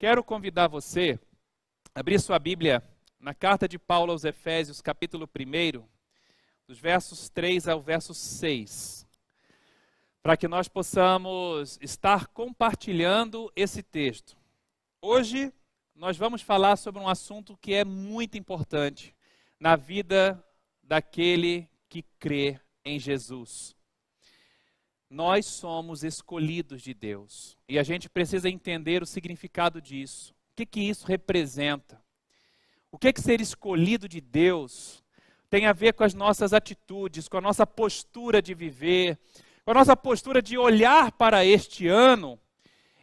Quero convidar você a abrir sua Bíblia na carta de Paulo aos Efésios, capítulo 1, dos versos 3 ao verso 6, para que nós possamos estar compartilhando esse texto. Hoje nós vamos falar sobre um assunto que é muito importante na vida daquele que crê em Jesus. Nós somos escolhidos de Deus e a gente precisa entender o significado disso. O que isso representa? O que ser escolhido de Deus tem a ver com as nossas atitudes, com a nossa postura de viver, com a nossa postura de olhar para este ano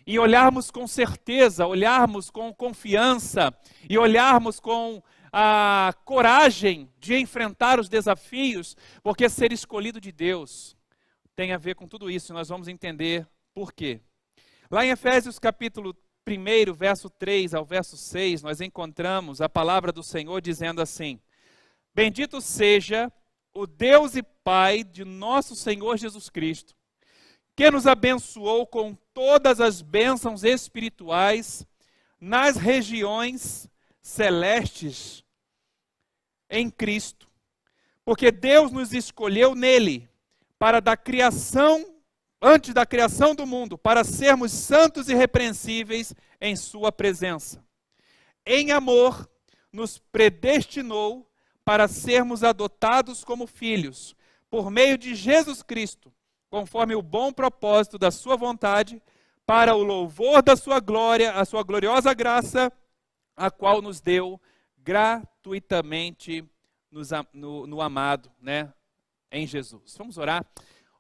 e olharmos com certeza, olharmos com confiança e olharmos com a coragem de enfrentar os desafios, porque ser escolhido de Deus tem a ver com tudo isso, e nós vamos entender por quê. Lá em Efésios capítulo 1, verso 3 ao verso 6, nós encontramos a palavra do Senhor dizendo assim: Bendito seja o Deus e Pai de nosso Senhor Jesus Cristo, que nos abençoou com todas as bênçãos espirituais nas regiões celestes em Cristo, porque Deus nos escolheu nele para antes da criação do mundo, para sermos santos e irrepreensíveis em sua presença. Em amor, nos predestinou para sermos adotados como filhos, por meio de Jesus Cristo, conforme o bom propósito da sua vontade, para o louvor da sua glória, a sua gloriosa graça, a qual nos deu gratuitamente no amado, em Jesus. Vamos orar.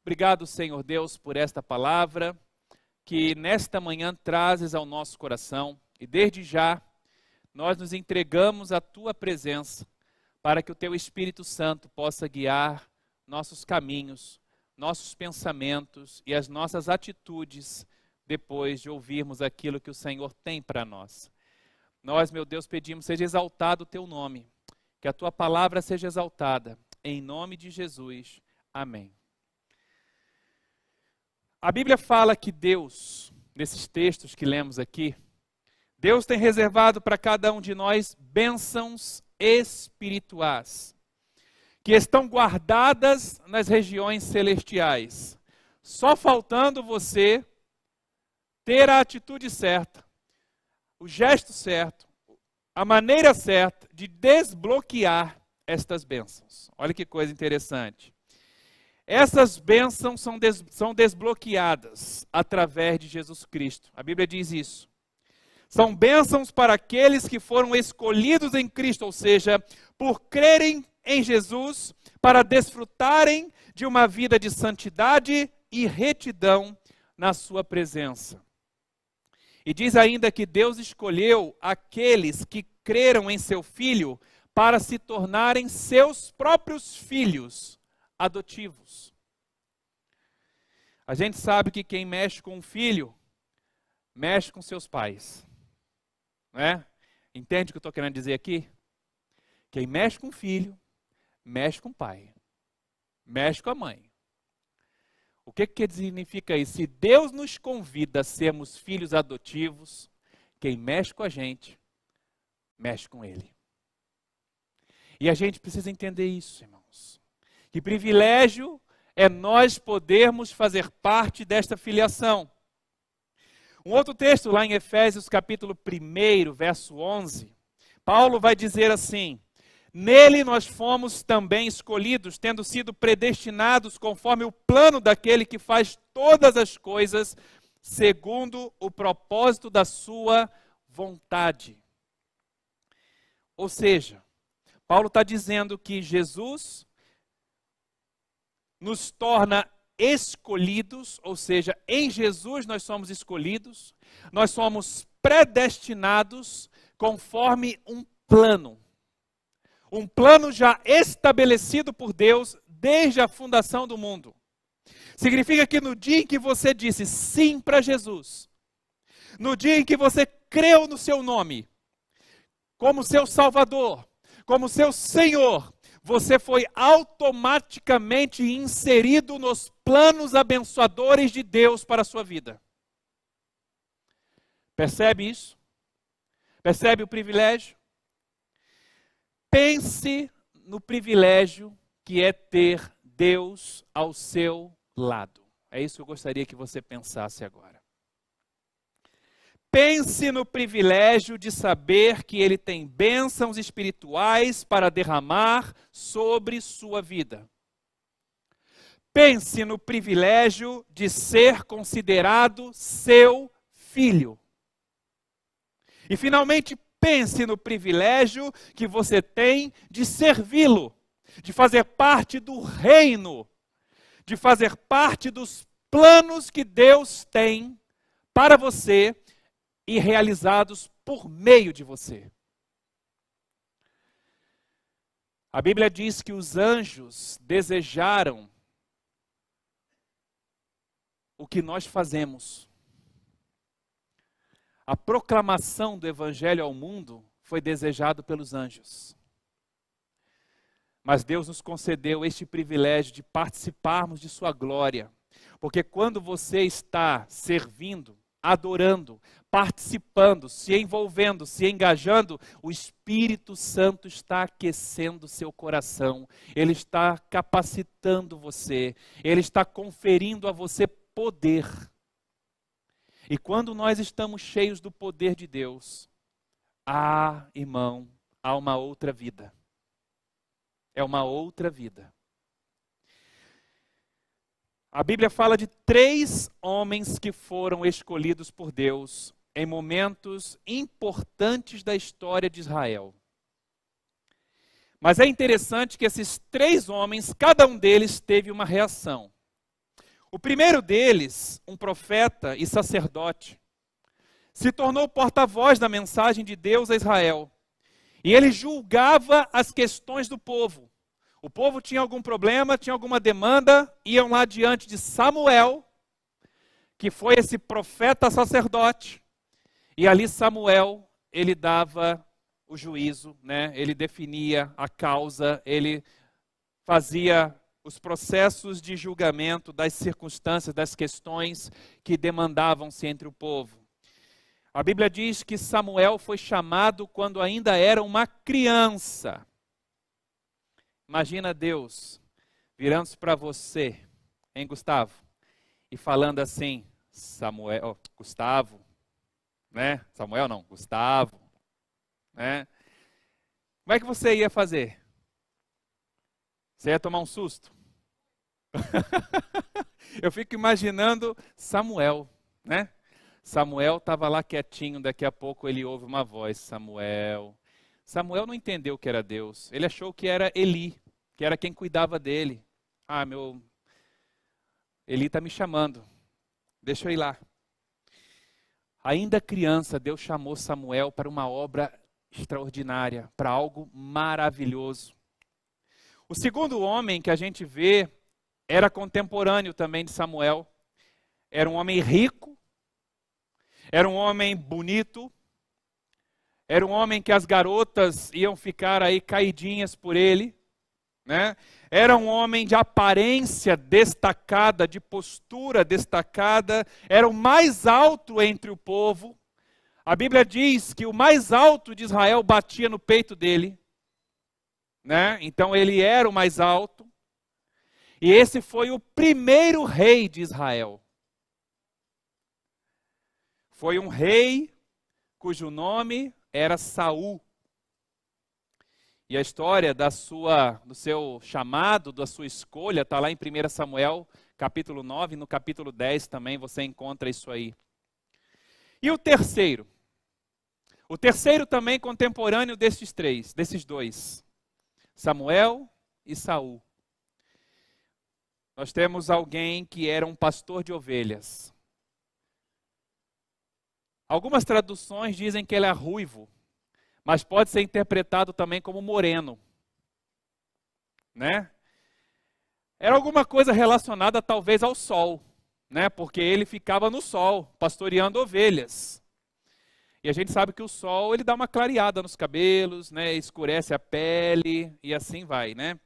Obrigado, Senhor Deus, por esta palavra que nesta manhã trazes ao nosso coração, e desde já nós nos entregamos à tua presença para que o teu Espírito Santo possa guiar nossos caminhos, nossos pensamentos e as nossas atitudes depois de ouvirmos aquilo que o Senhor tem para nós. Nós, meu Deus, pedimos, seja exaltado o teu nome, que a tua palavra seja exaltada, em nome de Jesus. Amém. A Bíblia fala que Deus, nesses textos que lemos aqui, Deus tem reservado para cada um de nós bênçãos espirituais, que estão guardadas nas regiões celestiais, só faltando você ter a atitude certa, o gesto certo, a maneira certa de desbloquear estas bênçãos. Olha que coisa interessante. Essas bênçãos são desbloqueadas através de Jesus Cristo. A Bíblia diz isso. São bênçãos para aqueles que foram escolhidos em Cristo, ou seja, por crerem em Jesus, para desfrutarem de uma vida de santidade e retidão na sua presença. E diz ainda que Deus escolheu aqueles que creram em seu Filho para se tornarem seus próprios filhos adotivos. A gente sabe que quem mexe com um filho, mexe com seus pais. Não é? Entende o que eu estou querendo dizer aqui? Quem mexe com o filho, mexe com o pai. Mexe com a mãe. O que significa isso? Se Deus nos convida a sermos filhos adotivos, quem mexe com a gente, mexe com Ele. E a gente precisa entender isso, irmãos. Que privilégio é nós podermos fazer parte desta filiação. Um outro texto lá em Efésios capítulo 1, verso 11, Paulo vai dizer assim: Nele nós fomos também escolhidos, tendo sido predestinados conforme o plano daquele que faz todas as coisas segundo o propósito da sua vontade. Ou seja, Paulo está dizendo que Jesus nos torna escolhidos, ou seja, em Jesus nós somos escolhidos, nós somos predestinados conforme um plano. Um plano já estabelecido por Deus desde a fundação do mundo. Significa que no dia em que você disse sim para Jesus, no dia em que você creu no seu nome, como seu Salvador, como seu Senhor, você foi automaticamente inserido nos planos abençoadores de Deus para a sua vida. Percebe isso? Percebe o privilégio? Pense no privilégio que é ter Deus ao seu lado. É isso que eu gostaria que você pensasse agora. Pense no privilégio de saber que Ele tem bênçãos espirituais para derramar sobre sua vida. Pense no privilégio de ser considerado seu filho. E finalmente, pense no privilégio que você tem de servi-lo, de fazer parte do reino, de fazer parte dos planos que Deus tem para você e realizados por meio de você. A Bíblia diz que os anjos desejaram o que nós fazemos. A proclamação do Evangelho ao mundo foi desejado pelos anjos. Mas Deus nos concedeu este privilégio de participarmos de sua glória. Porque quando você está servindo, adorando, participando, se envolvendo, se engajando, o Espírito Santo está aquecendo seu coração. Ele está capacitando você. Ele está conferindo a você poder. E quando nós estamos cheios do poder de Deus, irmão, há uma outra vida. É uma outra vida. A Bíblia fala de 3 homens que foram escolhidos por Deus em momentos importantes da história de Israel. Mas é interessante que esses 3 homens, cada um deles teve uma reação. O primeiro deles, um profeta e sacerdote, se tornou porta-voz da mensagem de Deus a Israel. E ele julgava as questões do povo. O povo tinha algum problema, tinha alguma demanda, iam lá diante de Samuel, que foi esse profeta sacerdote. E ali Samuel, ele dava o juízo, né? Ele definia a causa, ele fazia os processos de julgamento das circunstâncias, das questões que demandavam-se entre o povo. A Bíblia diz que Samuel foi chamado quando ainda era uma criança. Imagina Deus virando-se para você, hein, Gustavo? E falando assim, Gustavo, né? Samuel não, Gustavo, né? Como é que você ia fazer? Você ia tomar um susto? Eu fico imaginando Samuel, né? Samuel estava lá quietinho, daqui a pouco ele ouve uma voz, Samuel. Samuel não entendeu que era Deus, ele achou que era Eli, que era quem cuidava dele. Eli está me chamando, deixa eu ir lá. Ainda criança, Deus chamou Samuel para uma obra extraordinária, para algo maravilhoso. O segundo homem que a gente vê era contemporâneo também de Samuel. Era um homem rico, era um homem bonito, era um homem que as garotas iam ficar aí caidinhas por ele, né? Era um homem de aparência destacada, de postura destacada, era o mais alto entre o povo. A Bíblia diz que o mais alto de Israel batia no peito dele, né? Então ele era o mais alto. E esse foi o primeiro rei de Israel. Foi um rei cujo nome era Saul. E a história do seu chamado, da sua escolha, está lá em 1 Samuel, capítulo 9, no capítulo 10 também você encontra isso aí. E o terceiro? O terceiro também contemporâneo desses dois, Samuel e Saul. Nós temos alguém que era um pastor de ovelhas. Algumas traduções dizem que ele é ruivo, mas pode ser interpretado também como moreno, né? Era alguma coisa relacionada talvez ao sol, né? Porque ele ficava no sol, pastoreando ovelhas. E a gente sabe que o sol, ele dá uma clareada nos cabelos, né? Escurece a pele e assim vai, né?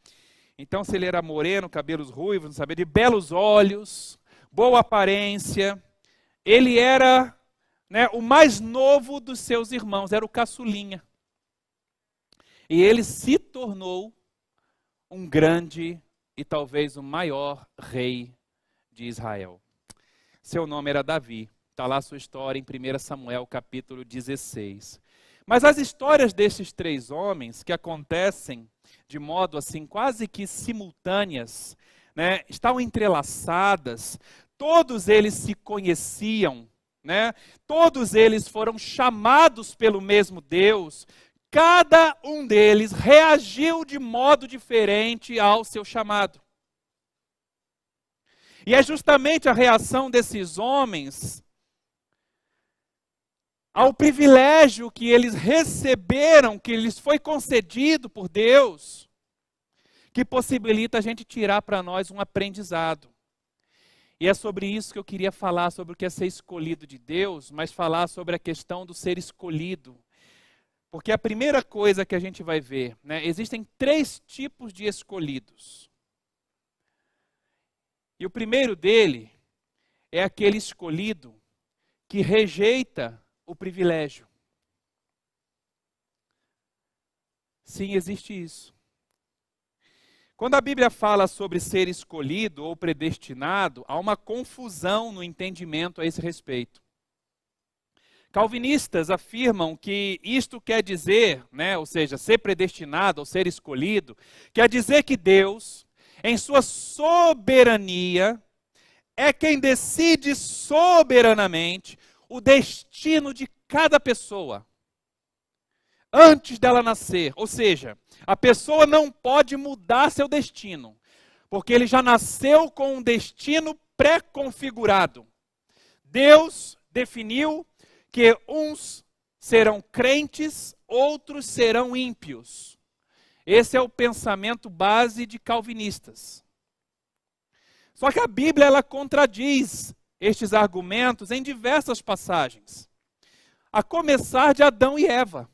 Então, se ele era moreno, cabelos ruivos, não sabia, de belos olhos, boa aparência, ele era, né, o mais novo dos seus irmãos, era o caçulinha. E ele se tornou um grande e talvez o maior rei de Israel. Seu nome era Davi. Está lá a sua história em 1 Samuel, capítulo 16. Mas as histórias desses três homens, que acontecem de modo assim quase que simultâneas, né, estão entrelaçadas, todos eles se conheciam, né, todos eles foram chamados pelo mesmo Deus, cada um deles reagiu de modo diferente ao seu chamado. E é justamente a reação desses homens ao privilégio que eles receberam, que lhes foi concedido por Deus, que possibilita a gente tirar para nós um aprendizado. E é sobre isso que eu queria falar, sobre o que é ser escolhido de Deus, mas falar sobre a questão do ser escolhido. Porque a primeira coisa que a gente vai ver, né, existem três tipos de escolhidos. E o primeiro dele é aquele escolhido que rejeita o privilégio. Sim, existe isso. Quando a Bíblia fala sobre ser escolhido ou predestinado, há uma confusão no entendimento a esse respeito. Calvinistas afirmam que isto quer dizer, né, ou seja, ser predestinado ou ser escolhido, quer dizer que Deus, em sua soberania, é quem decide soberanamente o destino de cada pessoa antes dela nascer. Ou seja, a pessoa não pode mudar seu destino, porque ele já nasceu com um destino pré-configurado. Deus definiu que uns serão crentes, outros serão ímpios. Esse é o pensamento base de calvinistas. Só que a Bíblia ela contradiz estes argumentos em diversas passagens. A começar de Adão e Eva.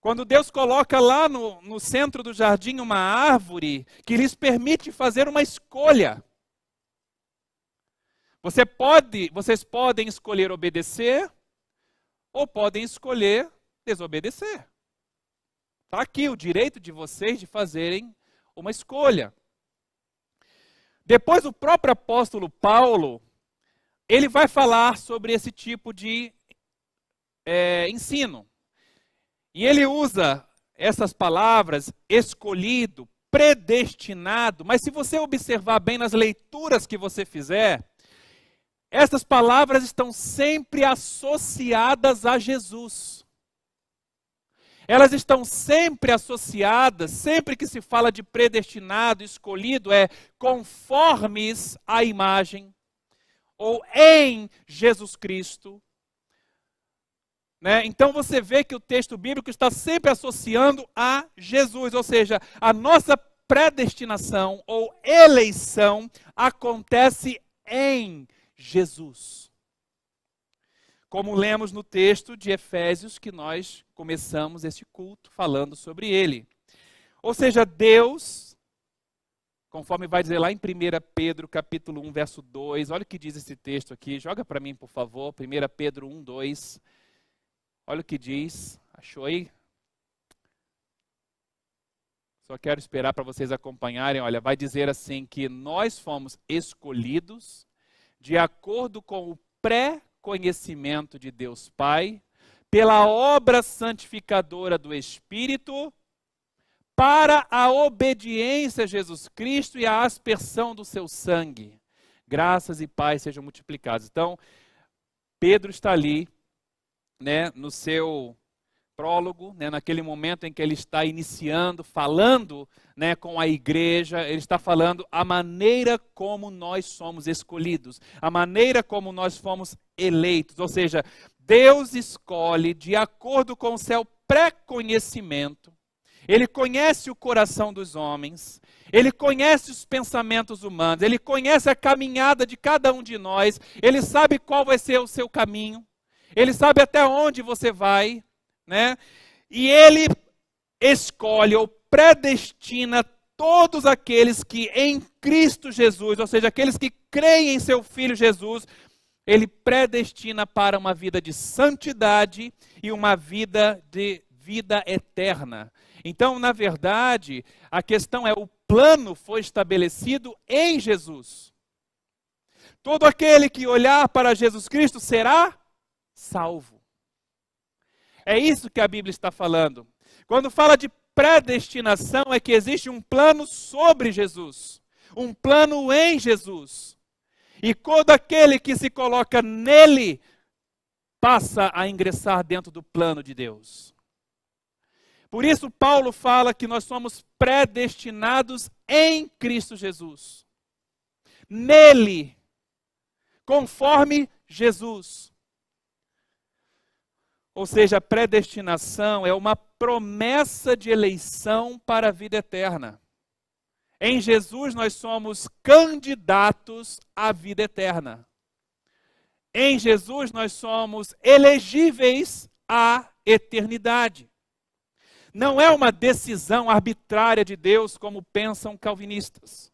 Quando Deus coloca lá no centro do jardim uma árvore que lhes permite fazer uma escolha. Vocês podem escolher obedecer ou podem escolher desobedecer. Está aqui o direito de vocês de fazerem uma escolha. Depois o próprio apóstolo Paulo, ele vai falar sobre esse tipo de ensino. E ele usa essas palavras, escolhido, predestinado, mas se você observar bem nas leituras que você fizer, essas palavras estão sempre associadas a Jesus. Elas estão sempre associadas, sempre que se fala de predestinado, escolhido, é conformes à imagem, ou em Jesus Cristo. Né? Então você vê que o texto bíblico está sempre associando a Jesus, ou seja, a nossa predestinação ou eleição acontece em Jesus. Como lemos no texto de Efésios que nós começamos este culto falando sobre ele. Ou seja, Deus, conforme vai dizer lá em 1 Pedro capítulo 1, verso 2, olha o que diz esse texto aqui, joga para mim por favor, 1 Pedro 1, 2, olha o que diz, achou aí? Só quero esperar para vocês acompanharem, olha, vai dizer assim que nós fomos escolhidos de acordo com o pré-conhecimento de Deus Pai, pela obra santificadora do Espírito, para a obediência a Jesus Cristo e a aspersão do seu sangue. Graças e paz sejam multiplicados. Então, Pedro está ali, né, no seu prólogo, né, naquele momento em que ele está iniciando, falando, né, com a igreja, ele está falando a maneira como nós somos escolhidos, a maneira como nós fomos eleitos, ou seja, Deus escolhe de acordo com o seu pré-conhecimento, ele conhece o coração dos homens, ele conhece os pensamentos humanos, ele conhece a caminhada de cada um de nós, ele sabe qual vai ser o seu caminho, ele sabe até onde você vai, né? E ele escolhe ou predestina todos aqueles que em Cristo Jesus, ou seja, aqueles que creem em seu Filho Jesus, Ele predestina para uma vida de santidade e uma vida de vida eterna. Então, na verdade, a questão é: o plano foi estabelecido em Jesus. Todo aquele que olhar para Jesus Cristo será salvo. É isso que a Bíblia está falando. Quando fala de predestinação, é que existe um plano sobre Jesus, um plano em Jesus. E todo aquele que se coloca nele passa a ingressar dentro do plano de Deus. Por isso Paulo fala que nós somos predestinados em Cristo Jesus. Nele, conforme Jesus. Ou seja, a predestinação é uma promessa de eleição para a vida eterna. Em Jesus nós somos candidatos à vida eterna. Em Jesus nós somos elegíveis à eternidade. Não é uma decisão arbitrária de Deus, como pensam calvinistas,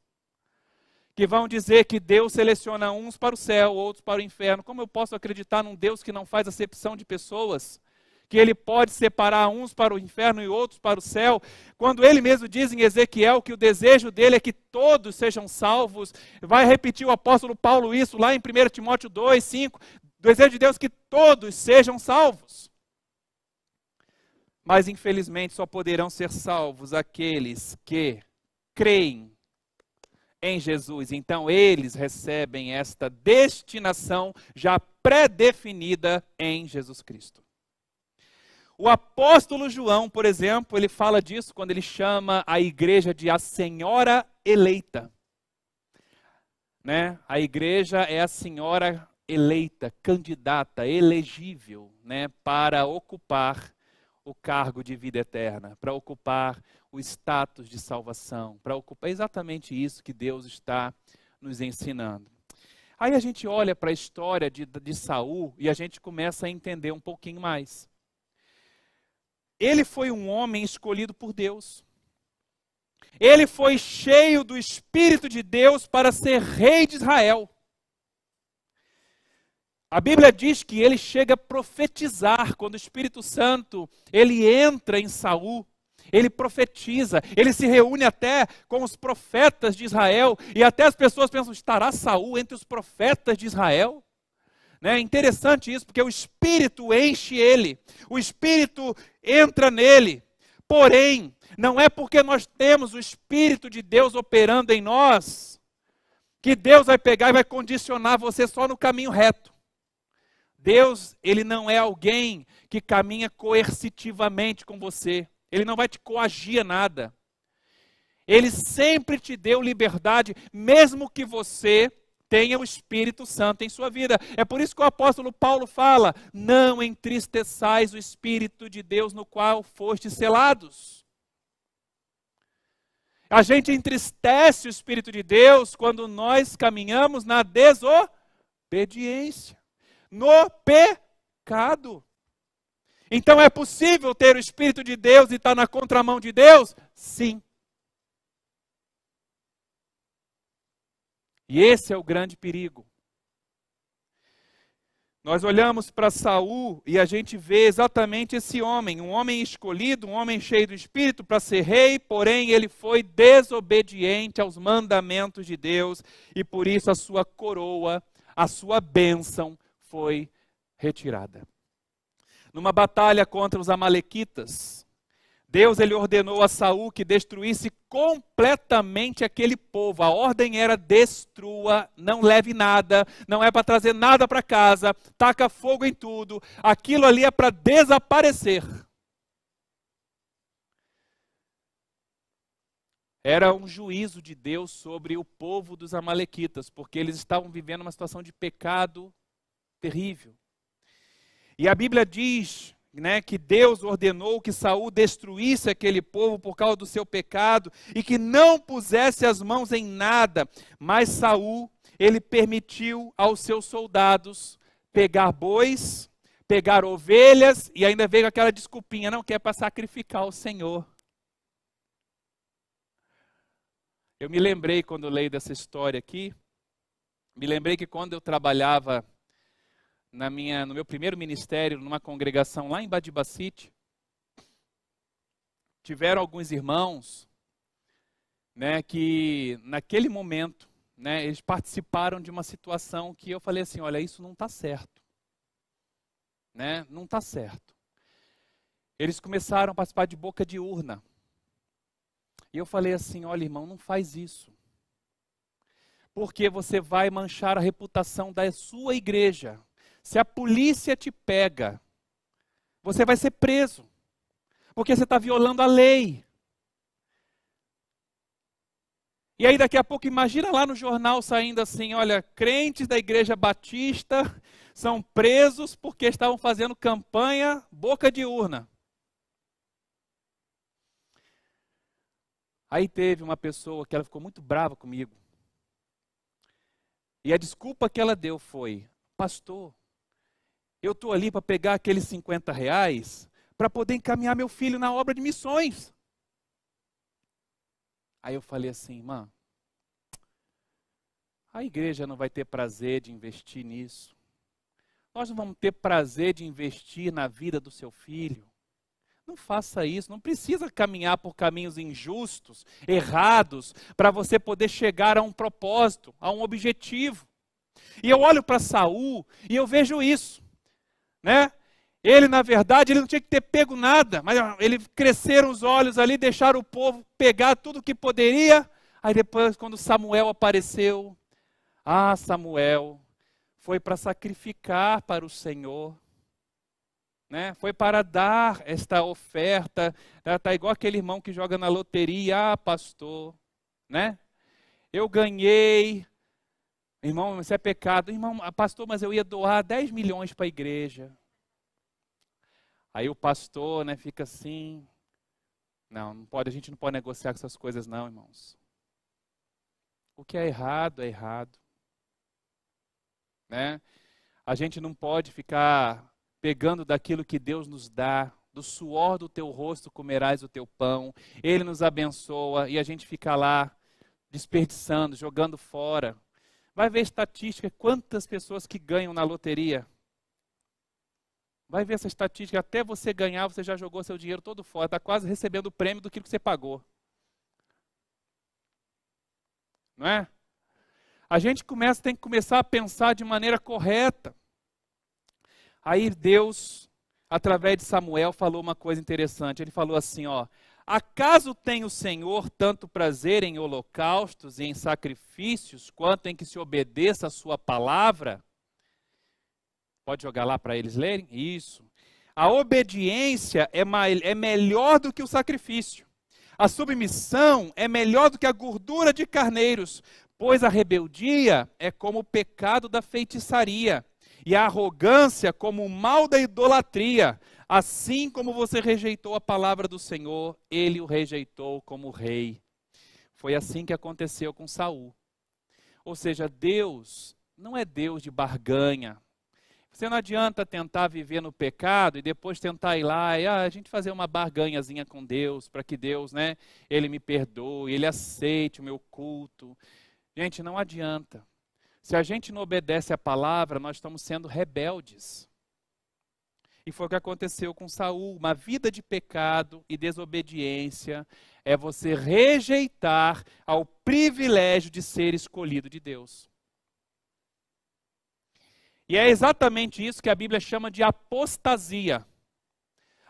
que vão dizer que Deus seleciona uns para o céu, outros para o inferno. Como eu posso acreditar num Deus que não faz acepção de pessoas? Que Ele pode separar uns para o inferno e outros para o céu, quando Ele mesmo diz em Ezequiel que o desejo dele é que todos sejam salvos. Vai repetir o apóstolo Paulo isso lá em 1 Timóteo 2, 5. O desejo de Deus é que todos sejam salvos. Mas infelizmente só poderão ser salvos aqueles que creem em Jesus. Então eles recebem esta destinação já pré-definida em Jesus Cristo. O apóstolo João, por exemplo, ele fala disso quando ele chama a igreja de a senhora eleita. Né? A igreja é a senhora eleita, candidata, elegível, né, para ocupar o cargo de vida eterna, para ocupar o status de salvação, para ocupar exatamente isso que Deus está nos ensinando. Aí a gente olha para a história de Saul e a gente começa a entender um pouquinho mais. Ele foi um homem escolhido por Deus. Ele foi cheio do Espírito de Deus para ser rei de Israel. A Bíblia diz que ele chega a profetizar quando o Espírito Santo ele entra em Saul. Ele profetiza, ele se reúne até com os profetas de Israel e até as pessoas pensam: estará Saul entre os profetas de Israel? É interessante isso, porque o Espírito enche ele, o Espírito entra nele. Porém, não é porque nós temos o Espírito de Deus operando em nós que Deus vai pegar e vai condicionar você só no caminho reto. Deus, ele não é alguém que caminha coercitivamente com você. Ele não vai te coagir a nada. Ele sempre te deu liberdade, mesmo que você tenha o Espírito Santo em sua vida. É por isso que o apóstolo Paulo fala: não entristeçais o Espírito de Deus no qual fostes selados. A gente entristece o Espírito de Deus quando nós caminhamos na desobediência, no pecado. Então é possível ter o Espírito de Deus e estar na contramão de Deus? Sim. E esse é o grande perigo. Nós olhamos para Saul e a gente vê exatamente esse homem, um homem escolhido, um homem cheio do Espírito para ser rei, porém ele foi desobediente aos mandamentos de Deus e por isso a sua coroa, a sua bênção foi retirada. Numa batalha contra os amalequitas, Deus ele ordenou a Saul que destruísse completamente aquele povo. A ordem era: destrua, não leve nada, não é para trazer nada para casa, taca fogo em tudo. Aquilo ali é para desaparecer. Era um juízo de Deus sobre o povo dos amalequitas, porque eles estavam vivendo uma situação de pecado terrível. E a Bíblia diz, que Deus ordenou que Saul destruísse aquele povo por causa do seu pecado e que não pusesse as mãos em nada. Mas Saul, ele permitiu aos seus soldados pegar bois, pegar ovelhas e ainda veio aquela desculpinha: não quer para sacrificar o Senhor. Eu me lembrei quando eu leio dessa história aqui, me lembrei que quando eu trabalhava no meu primeiro ministério, numa congregação lá em Badibacite, tiveram alguns irmãos, né, que naquele momento, né, eles participaram de uma situação que eu falei assim, olha, isso não está certo. Né? Não está certo. Eles começaram a participar de boca de urna. E eu falei assim, olha irmão, não faz isso. Porque você vai manchar a reputação da sua igreja. Se a polícia te pega, você vai ser preso. Porque você está violando a lei. E aí daqui a pouco, imagina lá no jornal saindo assim, olha, crentes da igreja batista são presos porque estavam fazendo campanha boca de urna. Aí teve uma pessoa que ela ficou muito brava comigo. E a desculpa que ela deu foi, pastor, eu estou ali para pegar aqueles R$ 50 para poder encaminhar meu filho na obra de missões. Aí eu falei assim, irmã, a igreja não vai ter prazer de investir nisso. Nós não vamos ter prazer de investir na vida do seu filho. Não faça isso, não precisa caminhar por caminhos injustos, errados, para você poder chegar a um propósito, a um objetivo. E eu olho para Saul e eu vejo isso, né? Ele, na verdade, ele não tinha que ter pego nada, mas ele cresceram os olhos ali, deixaram o povo pegar tudo o que poderia. Aí depois, quando Samuel apareceu, Samuel foi para sacrificar para o Senhor. Né? Foi para dar esta oferta. Está igual aquele irmão que joga na loteria. Pastor, né? Eu ganhei. Irmão, isso é pecado. Irmão, pastor, mas eu ia doar 10 milhões para a igreja. Aí o pastor, né, fica assim. Não pode, a gente não pode negociar com essas coisas não, irmãos. O que é errado é errado. Né? A gente não pode ficar pegando daquilo que Deus nos dá, do suor do teu rosto comerás o teu pão, Ele nos abençoa e a gente fica lá desperdiçando, jogando fora. Vai ver estatística, quantas pessoas que ganham na loteria. Vai ver essa estatística, até você ganhar, você já jogou seu dinheiro todo fora, está quase recebendo o prêmio do que você pagou. Não é? A gente tem que começar a pensar de maneira correta. Aí Deus, através de Samuel, falou uma coisa interessante. Ele falou assim, acaso tem o Senhor tanto prazer em holocaustos e em sacrifícios, quanto em que se obedeça a sua palavra? Pode jogar lá para eles lerem? Isso. A obediência é melhor do que o sacrifício. A submissão é melhor do que a gordura de carneiros, pois a rebeldia é como o pecado da feitiçaria, e a arrogância como o mal da idolatria. Assim como você rejeitou a palavra do Senhor, ele o rejeitou como rei. Foi assim que aconteceu com Saul. Ou seja, Deus não é Deus de barganha. Você não adianta tentar viver no pecado e depois tentar ir lá e a gente fazer uma barganhazinha com Deus, para que Deus, né, Ele me perdoe, Ele aceite o meu culto. Gente, não adianta. Se a gente não obedece a palavra, nós estamos sendo rebeldes. E foi o que aconteceu com Saul. Uma vida de pecado e desobediência é você rejeitar ao privilégio de ser escolhido de Deus. E é exatamente isso que a Bíblia chama de apostasia.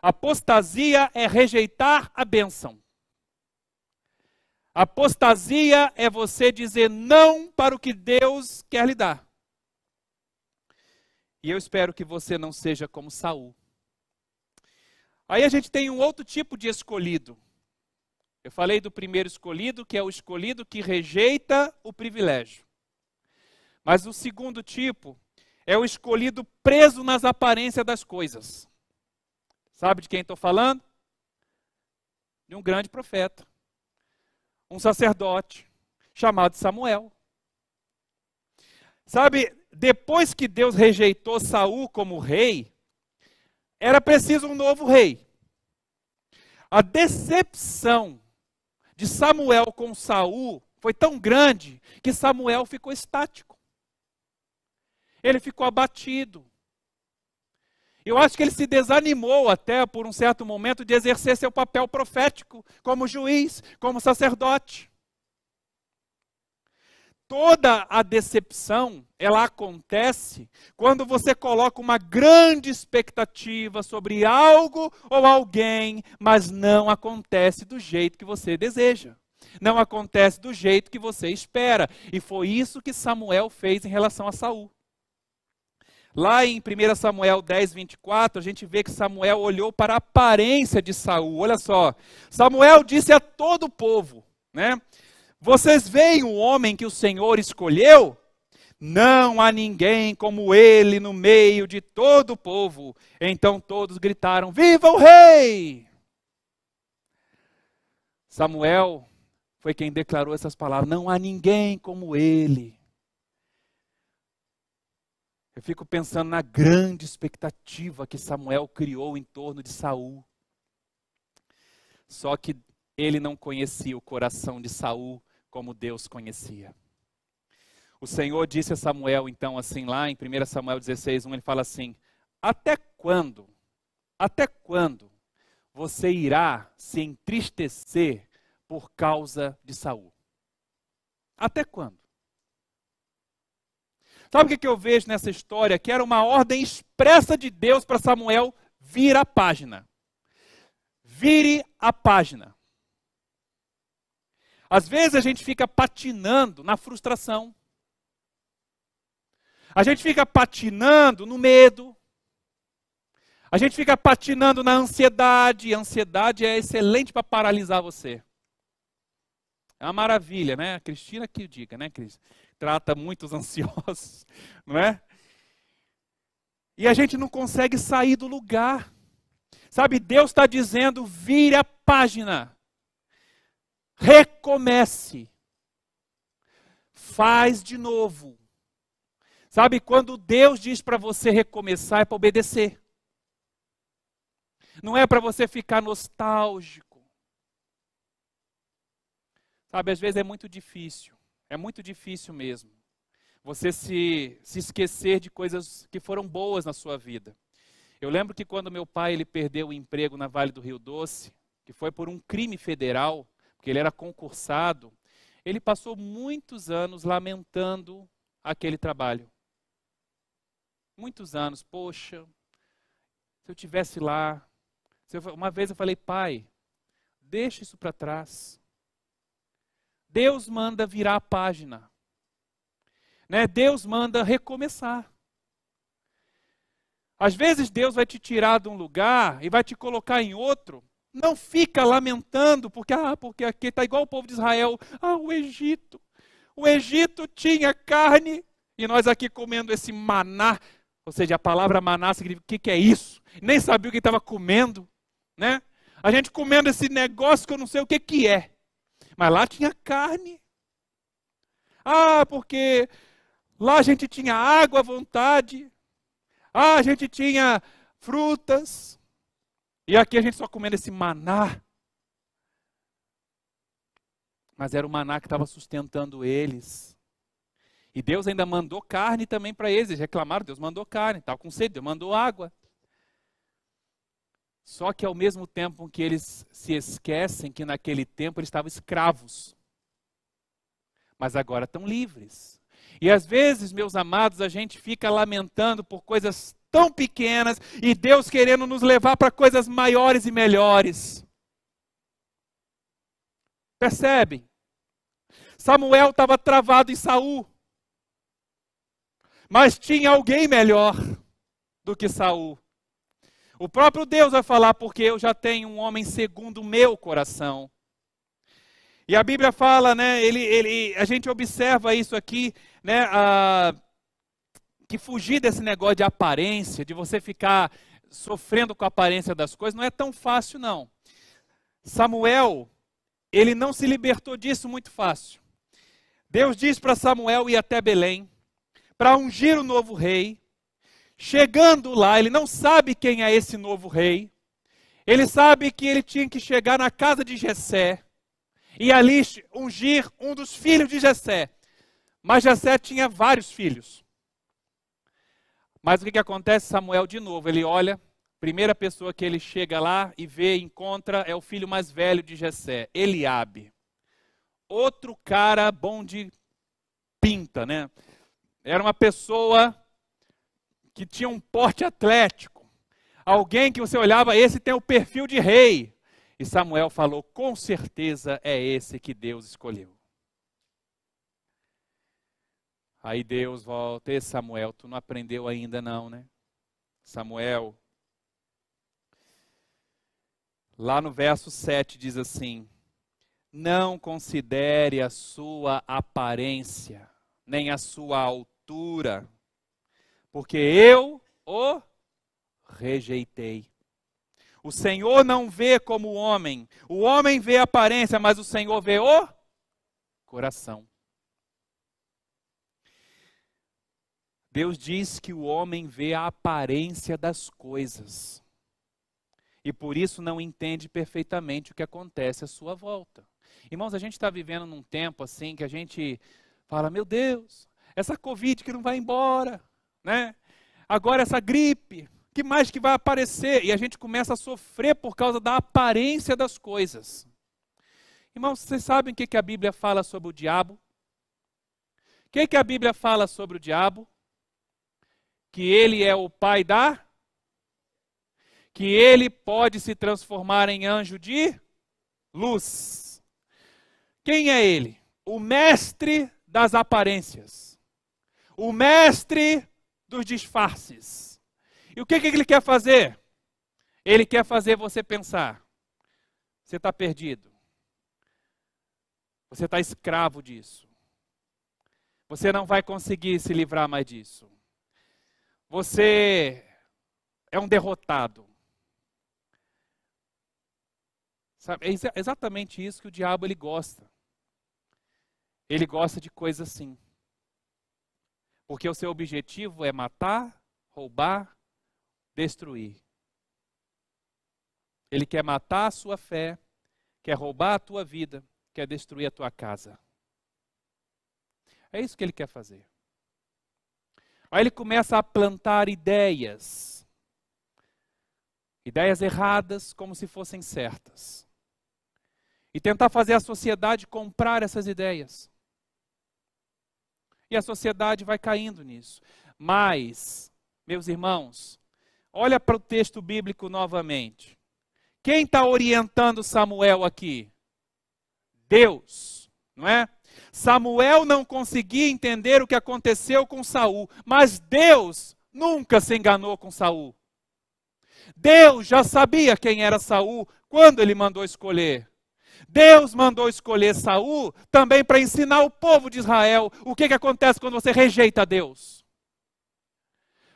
Apostasia é rejeitar a bênção. Apostasia é você dizer não para o que Deus quer lhe dar. E eu espero que você não seja como Saul. Aí a gente tem um outro tipo de escolhido. Eu falei do primeiro escolhido, que é o escolhido que rejeita o privilégio. Mas o segundo tipo é o escolhido preso nas aparências das coisas. Sabe de quem estou falando? De um grande profeta. Um sacerdote chamado Samuel. Sabe, depois que Deus rejeitou Saul como rei, era preciso um novo rei. A decepção de Samuel com Saul foi tão grande que Samuel ficou estático. Ele ficou abatido. Eu acho que ele se desanimou até por um certo momento de exercer seu papel profético como juiz, como sacerdote. Toda a decepção, ela acontece quando você coloca uma grande expectativa sobre algo ou alguém, mas não acontece do jeito que você deseja. Não acontece do jeito que você espera. E foi isso que Samuel fez em relação a Saul. Lá em 1 Samuel 10, 24, a gente vê que Samuel olhou para a aparência de Saul. Olha só, Samuel disse a todo o povo, né? Vocês veem o homem que o Senhor escolheu? Não há ninguém como ele no meio de todo o povo. Então todos gritaram, viva o rei! Samuel foi quem declarou essas palavras, não há ninguém como ele. Eu fico pensando na grande expectativa que Samuel criou em torno de Saul. Só que ele não conhecia o coração de Saul como Deus conhecia. O Senhor disse a Samuel, então, assim, lá em 1 Samuel 16, 1, ele fala assim, até quando você irá se entristecer por causa de Saul? Até quando? Sabe o que eu vejo nessa história? Que era uma ordem expressa de Deus para Samuel, vira a página. Vire a página. Às vezes a gente fica patinando na frustração. A gente fica patinando no medo. A gente fica patinando na ansiedade. E a ansiedade é excelente para paralisar você. É uma maravilha, né? A Cristina que diga, né, Cris? Trata muitos ansiosos, não é? E a gente não consegue sair do lugar. Sabe, Deus está dizendo, vire a página. Recomece. Faz de novo. Sabe, quando Deus diz para você recomeçar, é para obedecer. Não é para você ficar nostálgico. Sabe, às vezes é muito difícil mesmo, você se esquecer de coisas que foram boas na sua vida. Eu lembro que quando meu pai ele perdeu o emprego na Vale do Rio Doce, que foi por um crime federal, porque ele era concursado, ele passou muitos anos lamentando aquele trabalho. Muitos anos, poxa, se eu tivesse lá. Uma vez eu falei, pai, deixa isso para trás. Deus manda virar a página. Né? Deus manda recomeçar. Às vezes Deus vai te tirar de um lugar e vai te colocar em outro. Não fica lamentando, porque aqui está igual o povo de Israel. O Egito. O Egito tinha carne e nós aqui comendo esse maná. Ou seja, a palavra maná significa o que é isso? Nem sabia o que estava comendo. Né? A gente comendo esse negócio que eu não sei o que é. Mas lá tinha carne. Porque lá a gente tinha água à vontade. A gente tinha frutas. E aqui a gente só comendo esse maná. Mas era o maná que estava sustentando eles. E Deus ainda mandou carne também para eles. Eles reclamaram, Deus mandou carne. Estavam com sede, Deus mandou água. Só que ao mesmo tempo que eles se esquecem que naquele tempo eles estavam escravos. Mas agora estão livres. E às vezes, meus amados, a gente fica lamentando por coisas tão pequenas e Deus querendo nos levar para coisas maiores e melhores. Percebem? Samuel estava travado em Saul. Mas tinha alguém melhor do que Saul. O próprio Deus vai falar, porque eu já tenho um homem segundo o meu coração. E a Bíblia fala, né, a gente observa isso aqui, né, que fugir desse negócio de aparência, de você ficar sofrendo com a aparência das coisas, não é tão fácil não. Samuel, ele não se libertou disso muito fácil. Deus diz para Samuel ir até Belém, para ungir o novo rei. Chegando lá, ele não sabe quem é esse novo rei. Ele sabe que ele tinha que chegar na casa de Jessé e ali ungir um dos filhos de Jessé. Mas Jessé tinha vários filhos. Mas o que acontece? Samuel, de novo, ele olha, primeira pessoa que ele chega lá e vê, encontra, é o filho mais velho de Jessé, Eliabe. Outro cara bom de pinta, né? Era uma pessoa que tinha um porte atlético. Alguém que você olhava, esse tem o perfil de rei. E Samuel falou, com certeza é esse que Deus escolheu. Aí Deus volta, Samuel, tu não aprendeu ainda não, né? Samuel, lá no verso 7 diz assim, não considere a sua aparência, nem a sua altura, porque eu o rejeitei. O Senhor não vê como o homem vê a aparência, mas o Senhor vê o coração. Deus diz que o homem vê a aparência das coisas. E por isso não entende perfeitamente o que acontece à sua volta. Irmãos, a gente está vivendo num tempo assim que a gente fala, meu Deus, essa Covid que não vai embora, né? Agora essa gripe, que mais que vai aparecer? E a gente começa a sofrer por causa da aparência das coisas. Irmãos, vocês sabem o que a Bíblia fala sobre o diabo? O que a Bíblia fala sobre o diabo? Que ele é o pai que ele pode se transformar em anjo de luz. Quem é ele? O mestre das aparências. O mestre dos disfarces. E o que ele quer fazer? Ele quer fazer você pensar. Você está perdido. Você está escravo disso. Você não vai conseguir se livrar mais disso. Você é um derrotado. Sabe, é exatamente isso que o diabo ele gosta. Ele gosta de coisas assim. Porque o seu objetivo é matar, roubar, destruir. Ele quer matar a sua fé, quer roubar a tua vida, quer destruir a tua casa. É isso que ele quer fazer. Aí ele começa a plantar ideias. Ideias erradas como se fossem certas. E tentar fazer a sociedade comprar essas ideias. E a sociedade vai caindo nisso. Mas, meus irmãos, olha para o texto bíblico novamente. Quem está orientando Samuel aqui? Deus, não é? Samuel não conseguia entender o que aconteceu com Saul, mas Deus nunca se enganou com Saul. Deus já sabia quem era Saul quando ele mandou escolher. Deus mandou escolher Saul também para ensinar o povo de Israel o que acontece quando você rejeita Deus.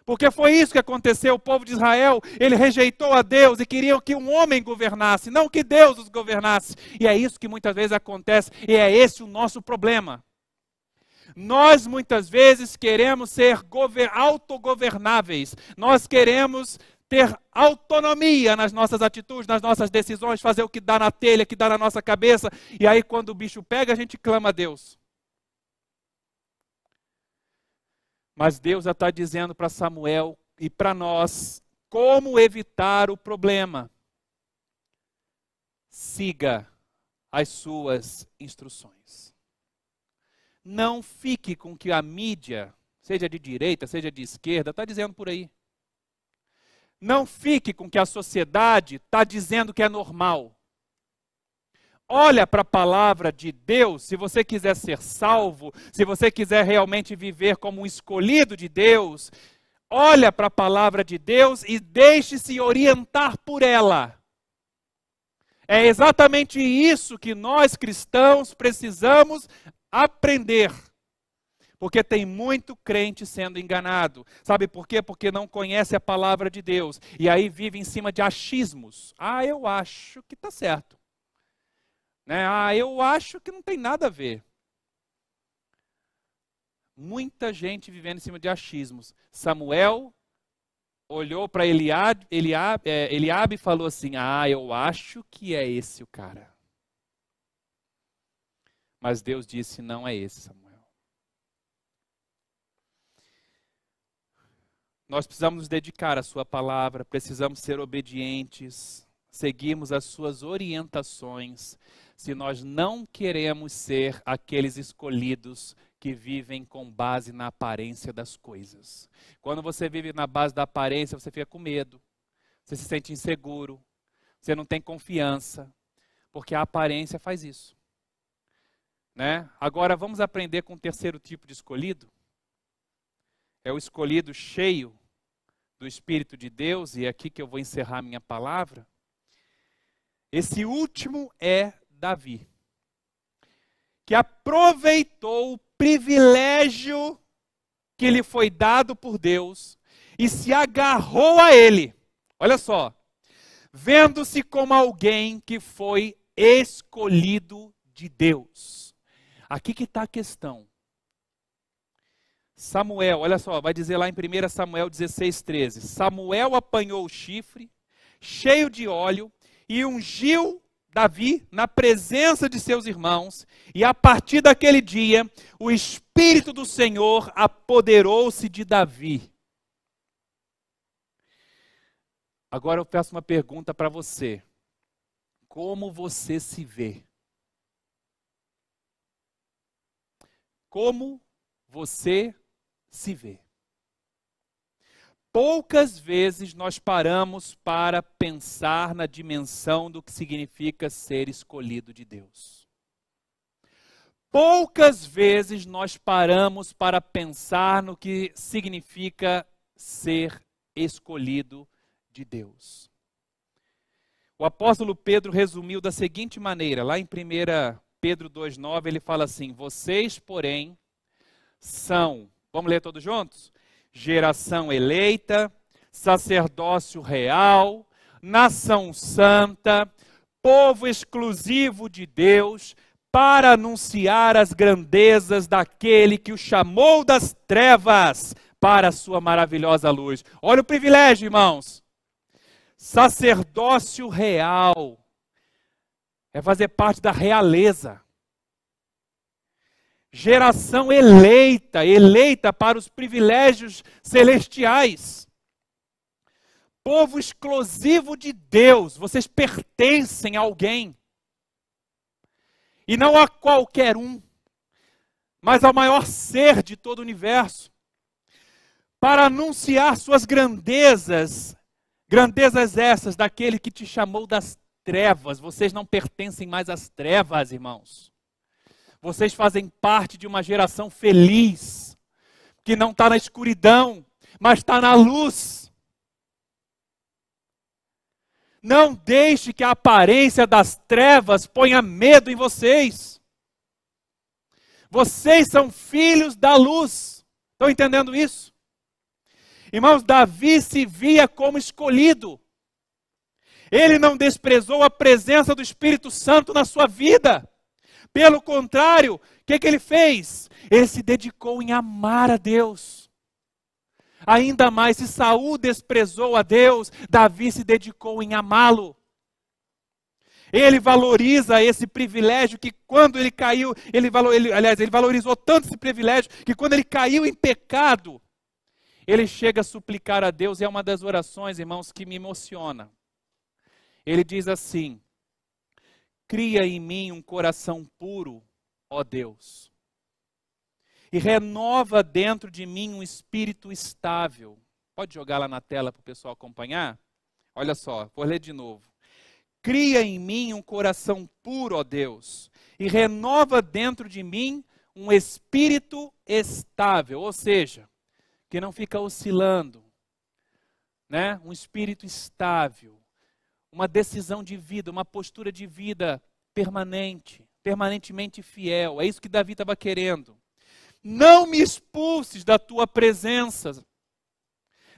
Porque foi isso que aconteceu, o povo de Israel, ele rejeitou a Deus e queriam que um homem governasse, não que Deus os governasse. E é isso que muitas vezes acontece, e é esse o nosso problema. Nós muitas vezes queremos ser autogovernáveis, nós queremos ter autonomia nas nossas atitudes, nas nossas decisões, fazer o que dá na telha, o que dá na nossa cabeça, e aí quando o bicho pega a gente clama a Deus. Mas Deus já está dizendo para Samuel e para nós como evitar o problema. Siga as suas instruções. Não fique com o que a mídia, seja de direita, seja de esquerda, está dizendo por aí. Não fique com o que a sociedade está dizendo que é normal. Olha para a palavra de Deus, se você quiser ser salvo, se você quiser realmente viver como um escolhido de Deus, olha para a palavra de Deus e deixe-se orientar por ela. É exatamente isso que nós cristãos precisamos aprender. Porque tem muito crente sendo enganado. Sabe por quê? Porque não conhece a palavra de Deus. E aí vive em cima de achismos. Ah, eu acho que está certo. Né? Ah, eu acho que não tem nada a ver. Muita gente vivendo em cima de achismos. Samuel olhou para Eliabe e falou assim, ah, eu acho que é esse o cara. Mas Deus disse, não é esse, Samuel. Nós precisamos nos dedicar à sua palavra, precisamos ser obedientes, seguirmos as suas orientações, se nós não queremos ser aqueles escolhidos que vivem com base na aparência das coisas. Quando você vive na base da aparência, você fica com medo, você se sente inseguro, você não tem confiança, porque a aparência faz isso. Né? Agora vamos aprender com o terceiro tipo de escolhido. É o escolhido cheio do Espírito de Deus, e é aqui que eu vou encerrar minha palavra. Esse último é Davi, que aproveitou o privilégio que lhe foi dado por Deus e se agarrou a ele. Olha só, vendo-se como alguém que foi escolhido de Deus. Aqui que está a questão. Samuel, olha só, vai dizer lá em 1 Samuel 16:13. Samuel apanhou o chifre, cheio de óleo, e ungiu Davi na presença de seus irmãos, e a partir daquele dia, o Espírito do Senhor apoderou-se de Davi. Agora eu peço uma pergunta para você. Como você se vê? Como você se vê? Poucas vezes nós paramos para pensar na dimensão do que significa ser escolhido de Deus. Poucas vezes nós paramos para pensar no que significa ser escolhido de Deus. O apóstolo Pedro resumiu da seguinte maneira, lá em 1 Pedro 2,9, ele fala assim: vocês, porém, são, vamos ler todos juntos? Geração eleita, sacerdócio real, nação santa, povo exclusivo de Deus, para anunciar as grandezas daquele que o chamou das trevas para a sua maravilhosa luz. Olha o privilégio, irmãos. Sacerdócio real é fazer parte da realeza. Geração eleita, eleita para os privilégios celestiais. Povo exclusivo de Deus, vocês pertencem a alguém. E não a qualquer um, mas ao maior ser de todo o universo. Para anunciar suas grandezas, grandezas essas daquele que te chamou das trevas. Vocês não pertencem mais às trevas, irmãos. Vocês fazem parte de uma geração feliz, que não está na escuridão, mas está na luz. Não deixe que a aparência das trevas ponha medo em vocês. Vocês são filhos da luz. Estão entendendo isso? Irmãos, Davi se via como escolhido. Ele não desprezou a presença do Espírito Santo na sua vida. Pelo contrário, o que ele fez? Ele se dedicou em amar a Deus. Ainda mais, se Saul desprezou a Deus, Davi se dedicou em amá-lo. Ele valoriza esse privilégio que quando ele caiu, ele valorizou tanto esse privilégio que quando ele caiu em pecado, ele chega a suplicar a Deus, e é uma das orações, irmãos, que me emociona. Ele diz assim: cria em mim um coração puro, ó Deus, e renova dentro de mim um espírito estável. Pode jogar lá na tela para o pessoal acompanhar? Olha só, vou ler de novo. Cria em mim um coração puro, ó Deus, e renova dentro de mim um espírito estável, ou seja, que não fica oscilando, né? Um espírito estável. Uma decisão de vida, uma postura de vida permanente, permanentemente fiel. É isso que Davi estava querendo. Não me expulses da tua presença,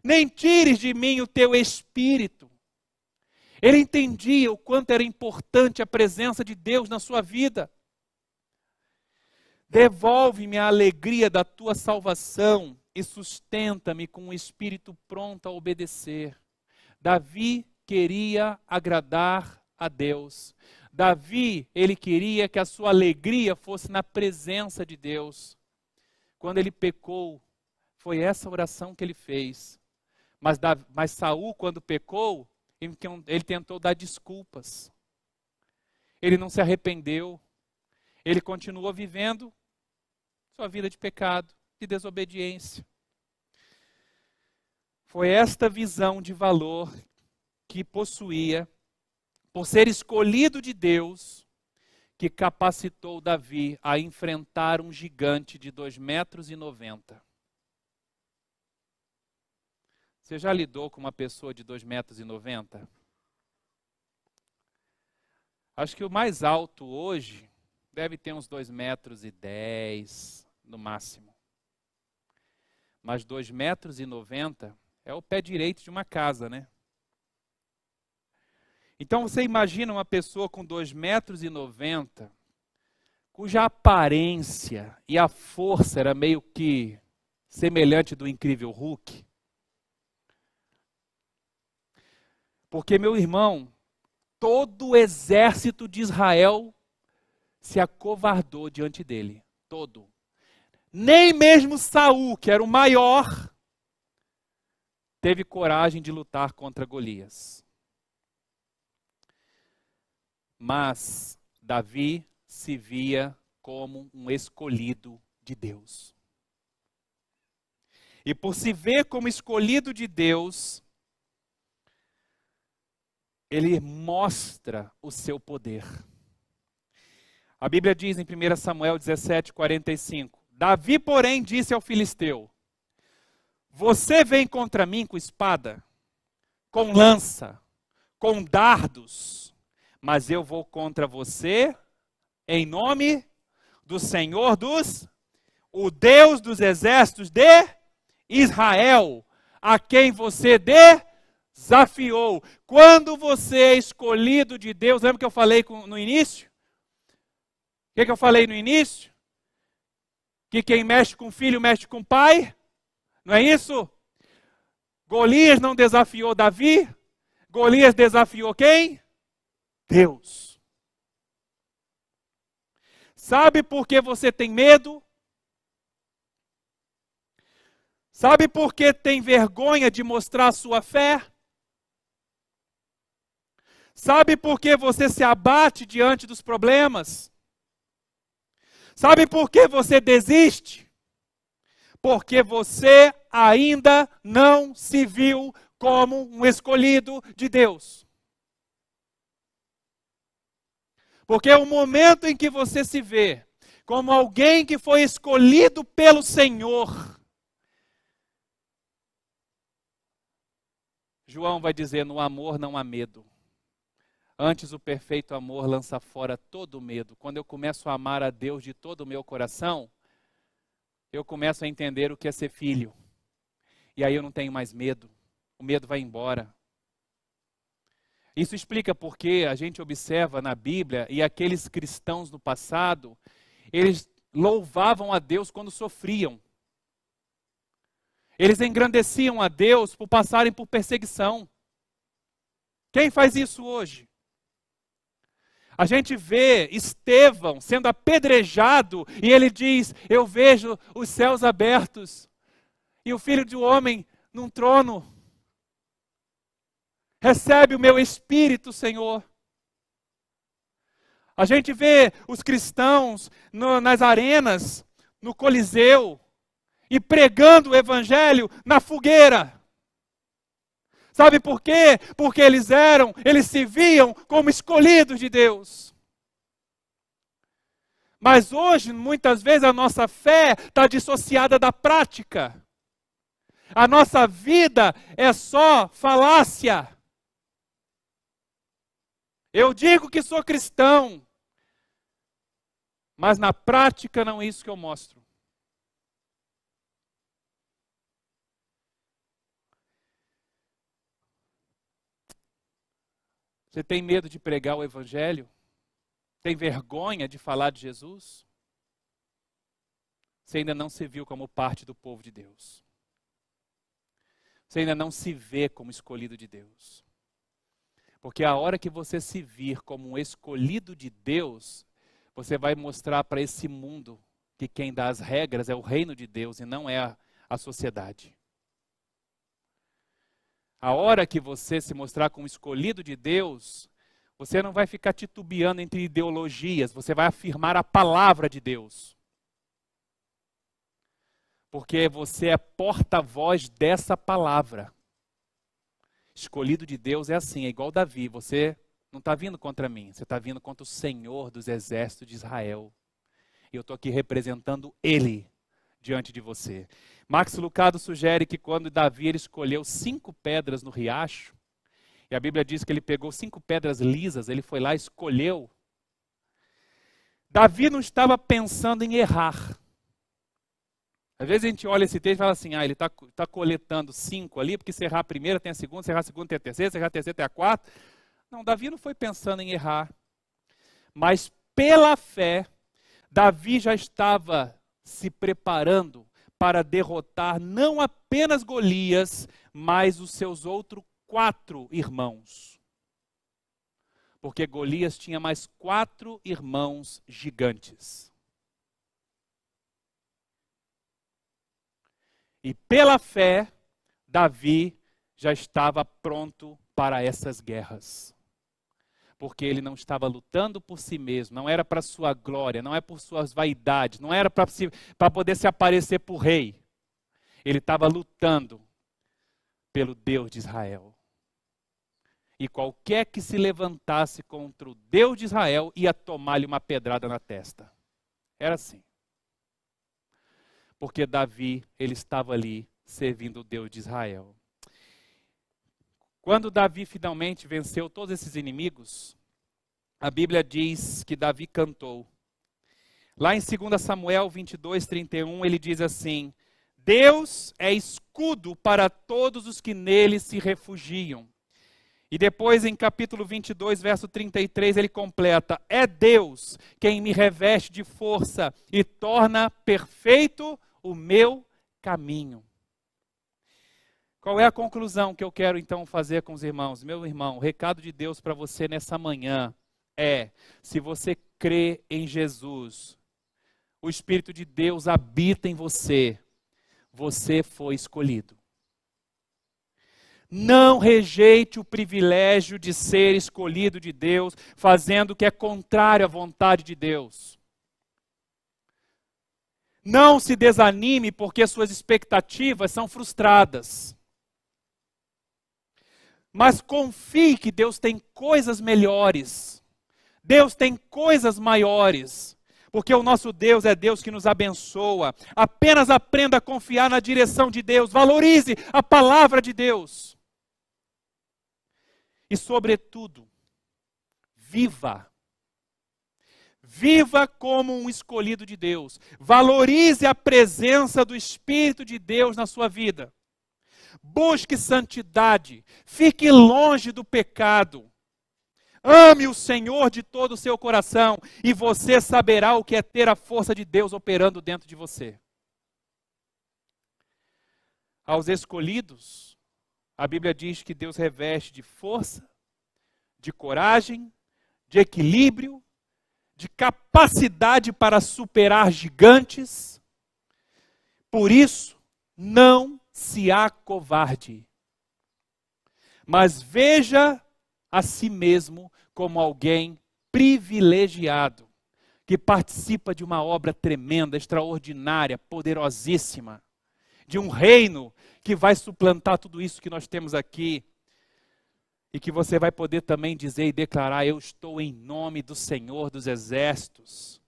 nem tires de mim o teu espírito. Ele entendia o quanto era importante a presença de Deus na sua vida. Devolve-me a alegria da tua salvação e sustenta-me com um espírito pronto a obedecer. Davi queria agradar a Deus. Davi, ele queria que a sua alegria fosse na presença de Deus. Quando ele pecou, foi essa oração que ele fez. Mas Saul, quando pecou, ele tentou dar desculpas. Ele não se arrependeu. Ele continuou vivendo sua vida de pecado, de desobediência. Foi esta visão de valor que possuía, por ser escolhido de Deus, que capacitou Davi a enfrentar um gigante de 2,90 m. Você já lidou com uma pessoa de 2,90 m? Acho que o mais alto hoje deve ter uns 2,10 m no máximo. Mas 2,90 m é o pé direito de uma casa, né? Então você imagina uma pessoa com 2,90 m, cuja aparência e a força era meio que semelhante do incrível Hulk. Porque, meu irmão, todo o exército de Israel se acovardou diante dele. Todo. Nem mesmo Saul, que era o maior, teve coragem de lutar contra Golias. Mas Davi se via como um escolhido de Deus. E por se ver como escolhido de Deus, ele mostra o seu poder. A Bíblia diz em 1 Samuel 17:45, Davi, porém, disse ao filisteu, você vem contra mim com espada, com lança, com dardos, mas eu vou contra você em nome do Senhor o Deus dos exércitos de Israel, a quem você desafiou. Quando você é escolhido de Deus, lembra que eu falei no início? O que eu falei no início? Que quem mexe com filho, mexe com pai. Não é isso? Golias não desafiou Davi. Golias desafiou quem? Deus. Sabe por que você tem medo? Sabe por que tem vergonha de mostrar sua fé? Sabe por que você se abate diante dos problemas? Sabe por que você desiste? Porque você ainda não se viu como um escolhido de Deus. Porque o momento em que você se vê como alguém que foi escolhido pelo Senhor, João vai dizer, no amor não há medo. Antes o perfeito amor lança fora todo medo. Quando eu começo a amar a Deus de todo o meu coração, eu começo a entender o que é ser filho. E aí eu não tenho mais medo. O medo vai embora. Isso explica porque a gente observa na Bíblia, e aqueles cristãos do passado, eles louvavam a Deus quando sofriam. Eles engrandeciam a Deus por passarem por perseguição. Quem faz isso hoje? A gente vê Estevão sendo apedrejado e ele diz, eu vejo os céus abertos e o Filho do Homem num trono. Recebe o meu espírito, Senhor. A gente vê os cristãos nas arenas, no Coliseu, e pregando o evangelho na fogueira. Sabe por quê? Porque eles se viam como escolhidos de Deus. Mas hoje, muitas vezes, a nossa fé está dissociada da prática. A nossa vida é só falácia. Eu digo que sou cristão, mas na prática não é isso que eu mostro. Você tem medo de pregar o evangelho? Tem vergonha de falar de Jesus? Você ainda não se viu como parte do povo de Deus. Você ainda não se vê como escolhido de Deus. Porque a hora que você se vir como um escolhido de Deus, você vai mostrar para esse mundo que quem dá as regras é o reino de Deus e não é a sociedade. A hora que você se mostrar como escolhido de Deus, você não vai ficar titubeando entre ideologias, você vai afirmar a palavra de Deus. Porque você é porta-voz dessa palavra. Escolhido de Deus é assim, é igual Davi, você não está vindo contra mim, você está vindo contra o Senhor dos exércitos de Israel. E eu estou aqui representando Ele diante de você. Max Lucado sugere que quando Davi ele escolheu 5 pedras no riacho, e a Bíblia diz que ele pegou 5 pedras lisas, ele foi lá e escolheu. Davi não estava pensando em errar. Às vezes a gente olha esse texto e fala assim, ele está coletando 5 ali, porque se errar a primeira tem a segunda, se errar a segunda tem a terceira, se errar a terceira tem a quarta. Não, Davi não foi pensando em errar. Mas pela fé, Davi já estava se preparando para derrotar não apenas Golias, mas os seus outros 4 irmãos. Porque Golias tinha mais 4 irmãos gigantes. E pela fé, Davi já estava pronto para essas guerras. Porque ele não estava lutando por si mesmo, não era para sua glória, não é por suas vaidades, não era para poder se aparecer para o rei. Ele estava lutando pelo Deus de Israel. E qualquer que se levantasse contra o Deus de Israel ia tomar-lhe uma pedrada na testa. Era assim. Porque Davi, ele estava ali servindo o Deus de Israel. Quando Davi finalmente venceu todos esses inimigos, a Bíblia diz que Davi cantou. Lá em 2 Samuel 22, 31, ele diz assim: Deus é escudo para todos os que nele se refugiam. E depois em capítulo 22, verso 33, ele completa: é Deus quem me reveste de força e torna perfeito o meu caminho. Qual é a conclusão que eu quero então fazer com os irmãos? Meu irmão, o recado de Deus para você nessa manhã é: se você crê em Jesus, o Espírito de Deus habita em você, você foi escolhido. Não rejeite o privilégio de ser escolhido de Deus, fazendo o que é contrário à vontade de Deus. Não se desanime porque suas expectativas são frustradas. Mas confie que Deus tem coisas melhores. Deus tem coisas maiores. Porque o nosso Deus é Deus que nos abençoa. Apenas aprenda a confiar na direção de Deus. Valorize a palavra de Deus. E sobretudo, viva. Viva como um escolhido de Deus. Valorize a presença do Espírito de Deus na sua vida. Busque santidade. Fique longe do pecado. Ame o Senhor de todo o seu coração e você saberá o que é ter a força de Deus operando dentro de você. Aos escolhidos, a Bíblia diz que Deus reveste de força, de coragem, de equilíbrio, de capacidade para superar gigantes. Por isso, não se acovarde, mas veja a si mesmo como alguém privilegiado, que participa de uma obra tremenda, extraordinária, poderosíssima, de um reino que vai suplantar tudo isso que nós temos aqui, e que você vai poder também dizer e declarar: eu estou em nome do Senhor dos Exércitos,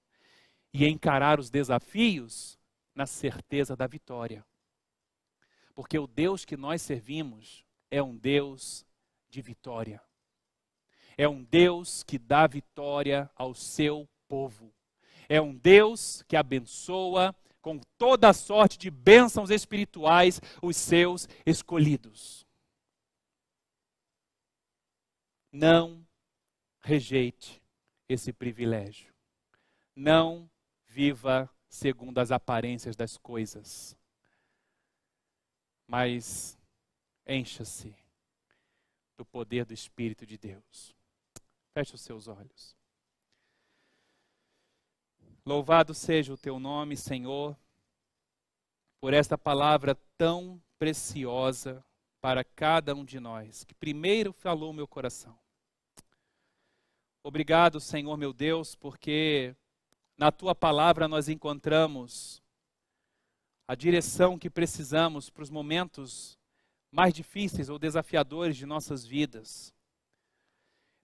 e encarar os desafios na certeza da vitória. Porque o Deus que nós servimos é um Deus de vitória. É um Deus que dá vitória ao seu povo. É um Deus que abençoa com toda a sorte de bênçãos espirituais os seus escolhidos. Não rejeite esse privilégio. Não viva segundo as aparências das coisas. Mas encha-se do poder do Espírito de Deus. Feche os seus olhos. Louvado seja o teu nome, Senhor, por esta palavra tão preciosa para cada um de nós, que primeiro falou o meu coração. Obrigado, Senhor meu Deus, porque na Tua palavra nós encontramos a direção que precisamos para os momentos mais difíceis ou desafiadores de nossas vidas.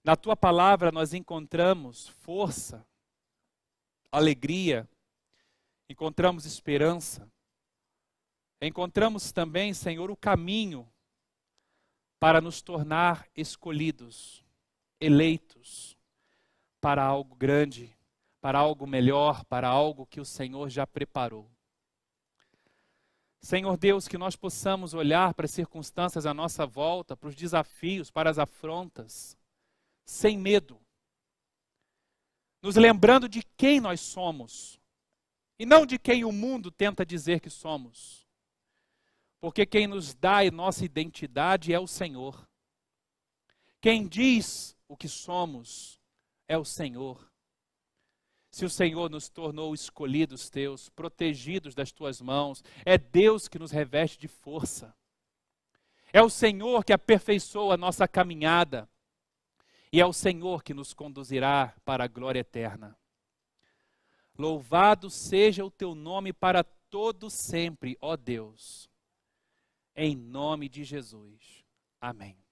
Na Tua palavra nós encontramos força, alegria, encontramos esperança. Encontramos também, Senhor, o caminho para nos tornar escolhidos, eleitos para algo grande, para algo melhor, para algo que o Senhor já preparou. Senhor Deus, que nós possamos olhar para as circunstâncias à nossa volta, para os desafios, para as afrontas, sem medo, nos lembrando de quem nós somos, e não de quem o mundo tenta dizer que somos. Porque quem nos dá a nossa identidade é o Senhor. Quem diz o que somos é o Senhor. Se o Senhor nos tornou escolhidos teus, protegidos das tuas mãos, é Deus que nos reveste de força. É o Senhor que aperfeiçoa a nossa caminhada. E é o Senhor que nos conduzirá para a glória eterna. Louvado seja o teu nome para todo sempre, ó Deus. Em nome de Jesus. Amém.